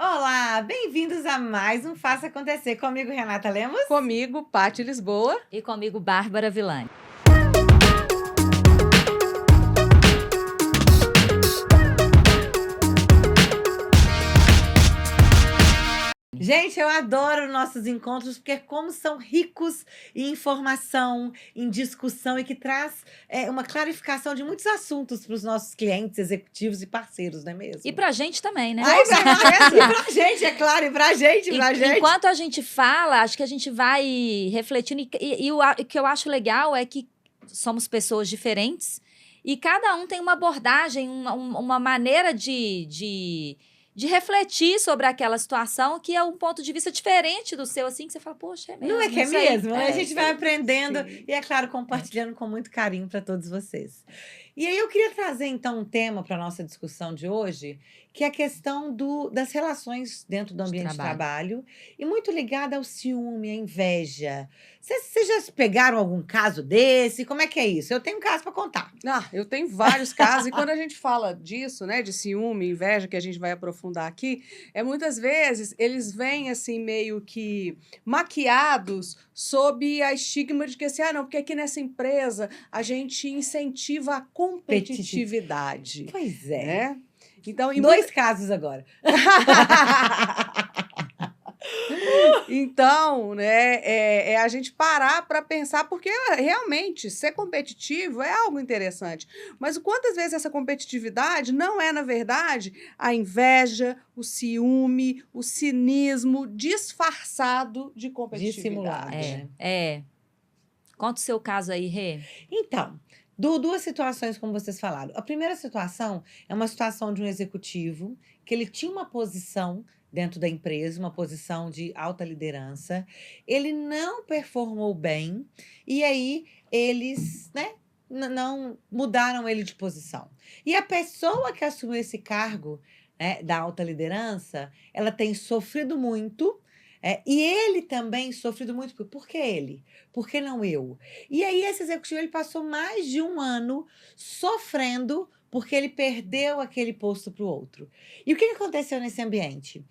Olá, bem-vindos a mais um Faça Acontecer. Comigo, Renata Lemos. Comigo, Paty Lisboa. E comigo, Bárbara Villani. Gente, eu adoro nossos encontros, porque como são ricos em informação, em discussão e que traz uma clarificação de muitos assuntos para os nossos clientes, executivos e parceiros, não é mesmo? E pra gente também, né? E pra gente, é claro, e pra gente. Enquanto a gente fala, acho que a gente vai refletindo. E o que eu acho legal é que somos pessoas diferentes e cada um tem uma abordagem, uma maneira de refletir sobre aquela situação que é um ponto de vista diferente do seu, assim, que você fala, poxa, é mesmo. Não é que é mesmo? A gente vai aprendendo sim. e, é claro, compartilhando com muito carinho para todos vocês. E aí eu queria trazer, então, um tema para a nossa discussão de hoje, que é a questão das relações dentro do ambiente de trabalho e muito ligada ao ciúme, à inveja. Vocês já pegaram algum caso desse? Como é que é isso? Eu tenho um caso para contar. Eu tenho vários casos, e quando a gente fala disso, né, de ciúme, inveja, que a gente vai aprofundar aqui, muitas vezes eles vêm assim meio que maquiados sob a estigma de que assim, não, porque aqui nessa empresa a gente incentiva a competitividade. Pois é. Né? Então, Dois casos agora. Então, né, a gente parar para pensar, porque realmente ser competitivo é algo interessante. Mas quantas vezes essa competitividade não é, na verdade, a inveja, o ciúme, o cinismo disfarçado de competitividade? Dissimulado. Conta o seu caso aí, Rê. Então, duas situações, como vocês falaram. A primeira situação é uma situação de um executivo que ele tinha uma posição dentro da empresa, uma posição de alta liderança. Ele não performou bem e aí eles, né, não mudaram ele de posição. E a pessoa que assumiu esse cargo, né, da alta liderança, ela tem sofrido muito. E ele também sofrido muito. Por que ele? Por que não eu? E aí esse executivo ele passou mais de um ano sofrendo porque ele perdeu aquele posto para o outro. E o que aconteceu nesse ambiente?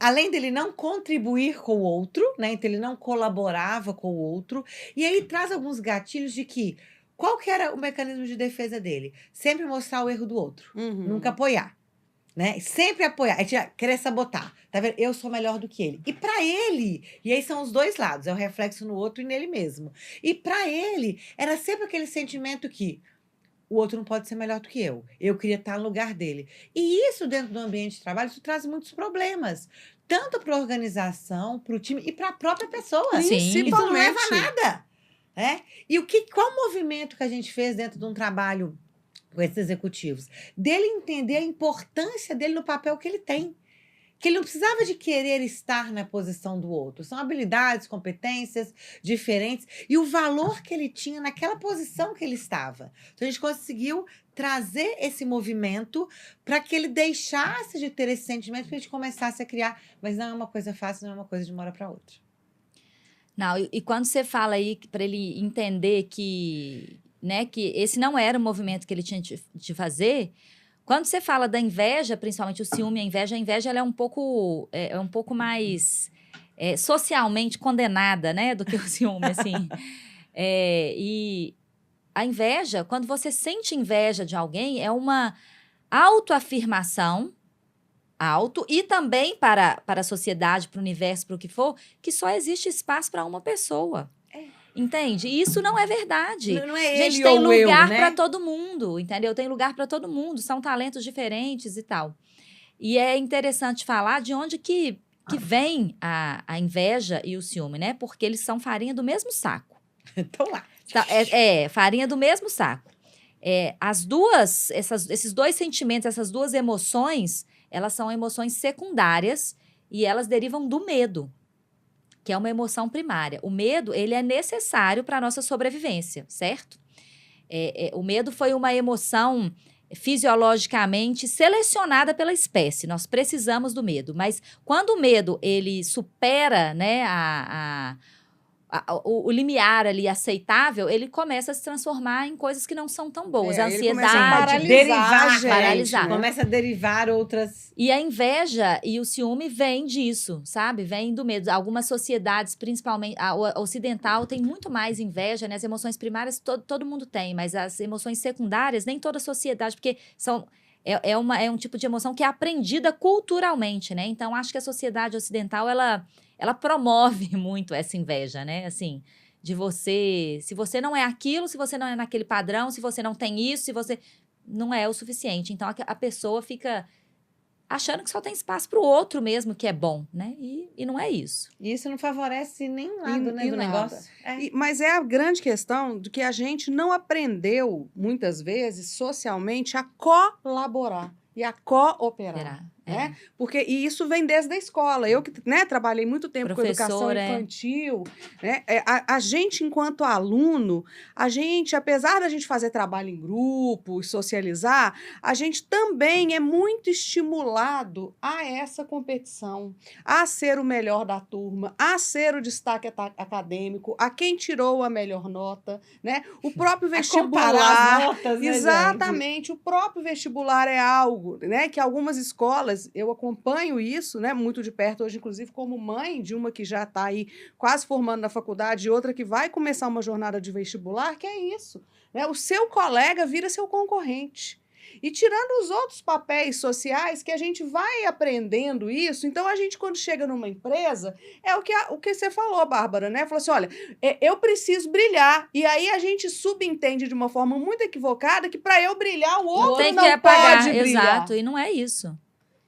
Além dele não contribuir com o outro, né? Então ele não colaborava com o outro. E aí traz alguns gatilhos de que qual que era o mecanismo de defesa dele? Sempre mostrar o erro do outro, nunca apoiar. Né? Sempre apoiar, querer sabotar, tá vendo? Eu sou melhor do que ele. E para ele, e aí são os dois lados, é o reflexo no outro e nele mesmo. E para ele, era sempre aquele sentimento que o outro não pode ser melhor do que eu queria estar no lugar dele. E isso dentro do ambiente de trabalho, isso traz muitos problemas. Tanto para a organização, para o time e para a própria pessoa. Sim. Isso não leva a nada. E qual movimento que a gente fez dentro de um trabalho com esses executivos? Dele entender a importância dele no papel que ele tem. Que ele não precisava de querer estar na posição do outro. São habilidades, competências diferentes e o valor que ele tinha naquela posição que ele estava. Então, a gente conseguiu trazer esse movimento para que ele deixasse de ter esse sentimento, para a gente começasse a criar. Mas não é uma coisa fácil, não é uma coisa de uma hora para outra. Não, e quando você fala aí para ele entender que, né, que esse não era o movimento que ele tinha de fazer... Quando você fala da inveja, principalmente o ciúme e a inveja ela é um pouco mais socialmente condenada, né, do que o ciúme, assim. E a inveja, quando você sente inveja de alguém, é uma autoafirmação, e também para a sociedade, para o universo, para o que for, que só existe espaço para uma pessoa. Entende? E isso não é verdade. Não é gente, ele tem ou lugar né? para todo mundo, entendeu? Tem lugar para todo mundo, são talentos diferentes e tal. E é interessante falar de onde que vem a inveja e o ciúme, né? Porque eles são farinha do mesmo saco. Então lá. Farinha do mesmo saco. Esses dois sentimentos, essas duas emoções, elas são emoções secundárias e elas derivam do medo, que é uma emoção primária. O medo, ele é necessário para a nossa sobrevivência, certo? O medo foi uma emoção fisiologicamente selecionada pela espécie. Nós precisamos do medo. Mas quando o medo, ele supera, né, o limiar ali aceitável, ele começa a se transformar em coisas que não são tão boas. A Ele começa a ansiedade. paralisar, gente, Paralisar. né? Começa a derivar outras... E a inveja e o ciúme vêm disso, sabe? Vem do medo. Algumas sociedades, principalmente a ocidental, tem muito mais inveja, né? As emoções primárias todo mundo tem, mas as emoções secundárias, nem toda sociedade, porque é um tipo de emoção que é aprendida culturalmente, né? Então, acho que a sociedade ocidental, ela promove muito essa inveja, né? Assim, de você... Se você não é aquilo, se você não é naquele padrão, se você não tem isso, se você... Não é o suficiente. Então, a pessoa fica achando que só tem espaço para o outro mesmo, que é bom, né? E não é isso. E isso não favorece nenhum lado, né, do nada. negócio. Mas é a grande questão de que a gente não aprendeu, muitas vezes, socialmente, a colaborar e a cooperar. Né? Porque, e isso vem desde a escola. Eu que, né, trabalhei muito tempo com educação infantil, né? A gente, enquanto aluno, apesar da gente fazer trabalho em grupo e socializar, a gente também é muito estimulado a essa competição, a ser o melhor da turma, a ser o destaque acadêmico, a quem tirou a melhor nota, né? O próprio vestibular. Comparar as notas, né, exatamente, gente? o próprio vestibular é algo, né, que algumas escolas, eu acompanho isso, né, muito de perto hoje, inclusive como mãe de uma que já está aí quase formando na faculdade e outra que vai começar uma jornada de vestibular, que é isso, né? O seu colega vira seu concorrente. E tirando os outros papéis sociais que a gente vai aprendendo isso, então a gente, quando chega numa empresa, é o que você falou, Bárbara, né? Falou assim, olha, eu preciso brilhar. E aí a gente subentende de uma forma muito equivocada que para eu brilhar, o outro não pode brilhar. Exato, e não é isso.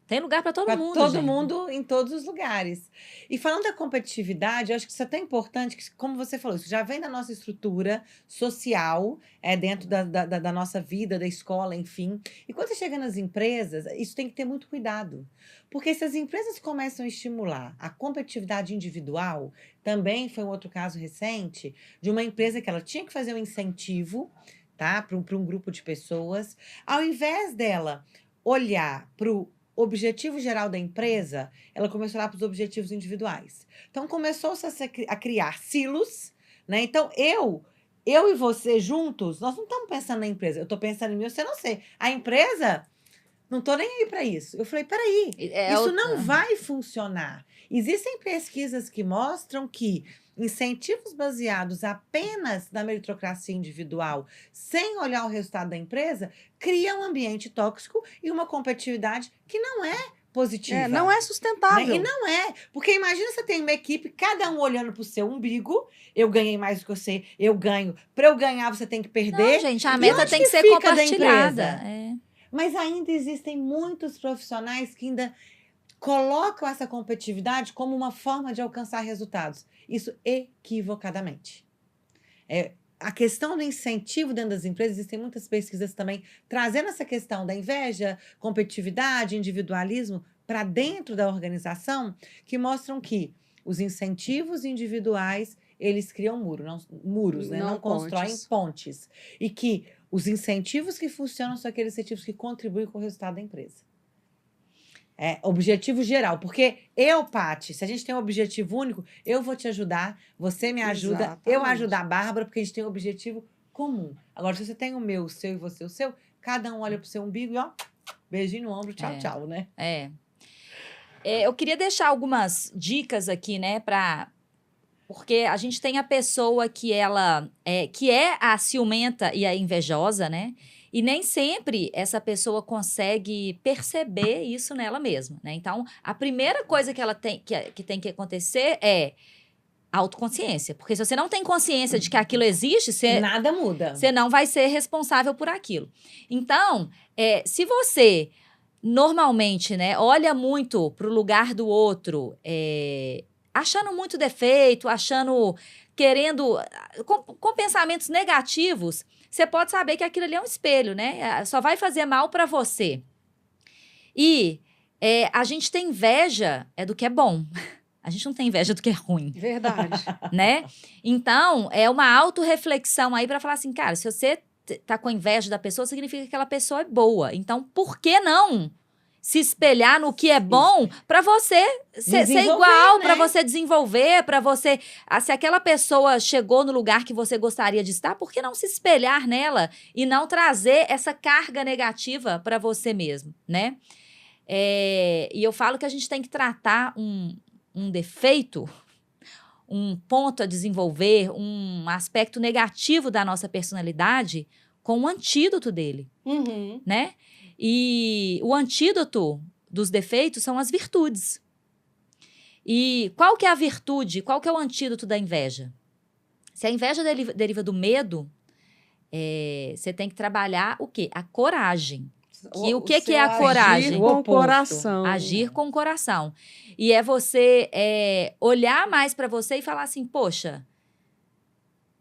Tem lugar para todo mundo, todo gente. mundo, em todos os lugares. E falando da competitividade, eu acho que isso é tão importante, que, como você falou, isso já vem da nossa estrutura social, dentro da nossa vida, da escola, enfim. E quando você chega nas empresas, isso tem que ter muito cuidado. Porque se as empresas começam a estimular a competitividade individual, também foi um outro caso recente, de uma empresa que ela tinha que fazer um incentivo, tá, para um grupo de pessoas, ao invés dela olhar para o objetivo geral da empresa, ela começou a olhar para os objetivos individuais. Então, começou-se a criar silos, né? Então, eu e você juntos, nós não estamos pensando na empresa. Eu estou pensando em mim, você não sei. A empresa, não estou nem aí para isso. Eu falei, peraí, isso não vai funcionar. Existem pesquisas que mostram que incentivos baseados apenas na meritocracia individual, sem olhar o resultado da empresa, cria um ambiente tóxico e uma competitividade que não é positiva. Não é sustentável. Né? E não é. Porque imagina você tem uma equipe, cada um olhando para o seu umbigo, eu ganhei mais do que você, eu ganho. Para eu ganhar, você tem que perder. Não, gente, a meta tem que ser compartilhada. Mas ainda existem muitos profissionais que ainda colocam essa competitividade como uma forma de alcançar resultados. Isso equivocadamente. A questão do incentivo dentro das empresas, existem muitas pesquisas também trazendo essa questão da inveja, competitividade, individualismo para dentro da organização, que mostram que os incentivos individuais, eles criam muros, né? Não constroem pontes. E que os incentivos que funcionam são aqueles incentivos que contribuem com o resultado da empresa. Objetivo geral, porque Paty, se a gente tem um objetivo único, eu vou te ajudar, você me ajuda, exatamente, eu ajudar a Bárbara, porque a gente tem um objetivo comum. Agora, se você tem o meu, o seu e você o seu, cada um olha pro seu umbigo e ó, beijinho no ombro, tchau, tchau, né? Eu queria deixar algumas dicas aqui, né, porque a gente tem a pessoa que é a ciumenta e a invejosa, né? E nem sempre essa pessoa consegue perceber isso nela mesma, né? Então, a primeira coisa que ela tem que acontecer é autoconsciência. Porque se você não tem consciência de que aquilo existe, nada muda. Você não vai ser responsável por aquilo. Então, se você normalmente, né, olha muito para o lugar do outro, achando muito defeito, querendo, com pensamentos negativos, você pode saber que aquilo ali é um espelho, né? Só vai fazer mal para você. E a gente tem inveja do que é bom. A gente não tem inveja do que é ruim. Verdade. Né? Então, é uma autorreflexão aí para falar assim, cara, se você tá com inveja da pessoa, significa que aquela pessoa é boa. Então, por que não se espelhar no que é bom para você ser Desenvolver, igual, né? para você desenvolver, para você... se aquela pessoa chegou no lugar que você gostaria de estar, por que não se espelhar nela e não trazer essa carga negativa para você mesmo, né? E eu falo que a gente tem que tratar um defeito, um ponto a desenvolver, um aspecto negativo da nossa personalidade com um antídoto dele, Uhum. né? E o antídoto dos defeitos são as virtudes. E qual que é a virtude? Qual que é o antídoto da inveja? Se a inveja deriva do medo, você tem que trabalhar o quê? A coragem. O que é a coragem? Agir O com o oposto. coração. Agir com o coração. E é você olhar mais para você e falar assim, poxa,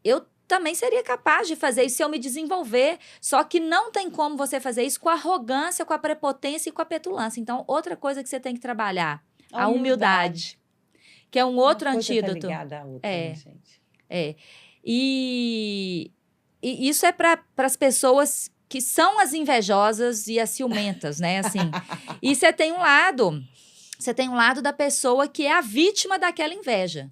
eu também seria capaz de fazer isso se eu me desenvolver. Só que não tem como você fazer isso com a arrogância, com a prepotência e com a petulância. Então, outra coisa que você tem que trabalhar, a humildade. Que é um outro Uma coisa antídoto. Tá ligada à outra, É. né, gente? E isso é para as pessoas que são as invejosas e as ciumentas, né? Assim. E você tem um lado da pessoa que é a vítima daquela inveja.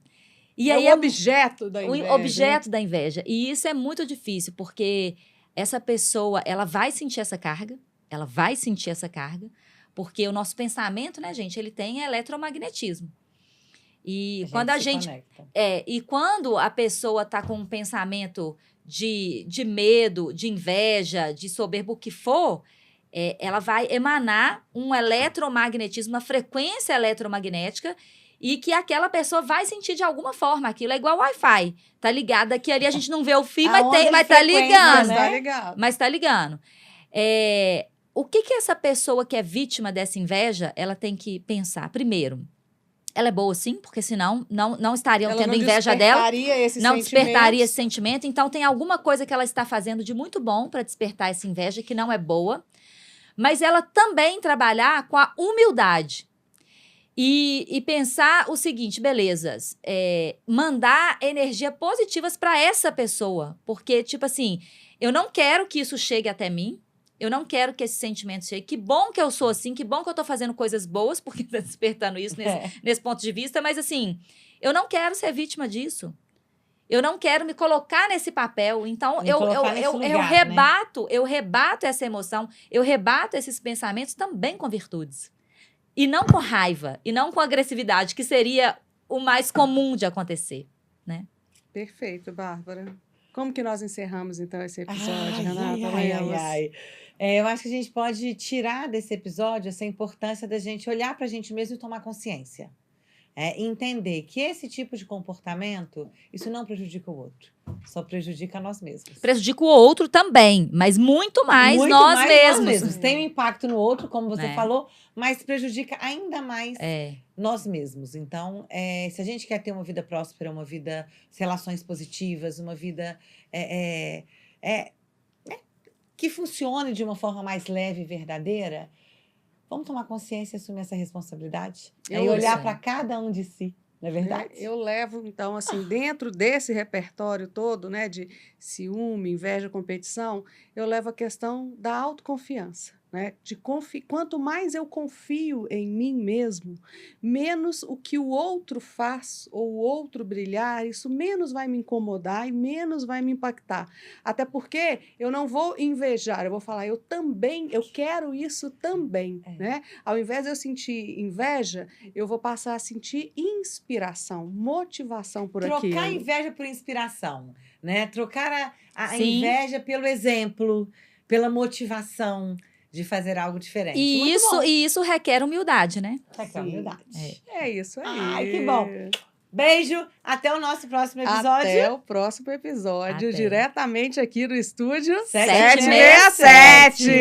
E aí o objeto da inveja. O objeto da inveja. E isso é muito difícil, porque essa pessoa, ela vai sentir essa carga, porque o nosso pensamento, né, gente, ele tem A eletromagnetismo. E gente quando a se gente... conecta. E quando a pessoa está com um pensamento de medo, de inveja, de soberba, o que for, ela vai emanar um eletromagnetismo, uma frequência eletromagnética, e que aquela pessoa vai sentir de alguma forma aquilo. É igual Wi-Fi. Tá ligado? Aqui ali a gente não vê o fio, A onda de mas tá frequência, ligando. né? Tá ligado. Mas tá ligando. O que essa pessoa que é vítima dessa inveja, ela tem que pensar? Primeiro, ela é boa sim, porque senão não estariam Ela tendo não inveja dela. Não despertaria esse sentimento. sentimento. Então, tem alguma coisa que ela está fazendo de muito bom para despertar essa inveja, que não é boa. Mas ela também trabalhar com a humildade. E pensar o seguinte, belezas, mandar energia positivas para essa pessoa. Porque, tipo assim, eu não quero que isso chegue até mim. Eu não quero que esse sentimento chegue. Que bom que eu sou assim, que bom que eu tô fazendo coisas boas, porque tá despertando isso nesse ponto de vista. Mas, assim, eu não quero ser vítima disso. Eu não quero me colocar nesse papel. Então, eu rebato essa emoção, eu rebato esses pensamentos também com virtudes. E não com raiva, e não com agressividade, que seria o mais comum de acontecer, né? Perfeito, Bárbara. Como que nós encerramos, então, esse episódio, Renata? Eu acho que a gente pode tirar desse episódio essa importância da gente olhar para a gente mesmo e tomar consciência. Entender que esse tipo de comportamento, isso não prejudica o outro, só prejudica nós mesmos. Prejudica o outro também, mas muito mais nós mesmos. Tem um impacto no outro, como você falou, mas prejudica ainda mais nós mesmos. Então, se a gente quer ter uma vida próspera, uma vida, relações positivas, uma vida que funcione de uma forma mais leve e verdadeira, vamos tomar consciência e assumir essa responsabilidade. E olhar para cada um de si, não é verdade? Eu levo, então, assim, dentro desse repertório todo, né, de ciúme, inveja, competição, eu levo a questão da autoconfiança, né? Quanto mais eu confio em mim mesmo, menos o que o outro faz ou o outro brilhar, isso menos vai me incomodar e menos vai me impactar. Até porque eu não vou invejar, eu vou falar, eu quero isso também, né? Ao invés de eu sentir inveja, eu vou passar a sentir inspiração, motivação por aquilo. Trocar a inveja por inspiração, né? Trocar a inveja pelo exemplo, pela motivação de fazer algo diferente. E isso requer humildade, né? Requer humildade. É isso aí. Ai, que bom. Beijo, até o nosso próximo episódio. Até o próximo episódio, diretamente aqui do estúdio 767.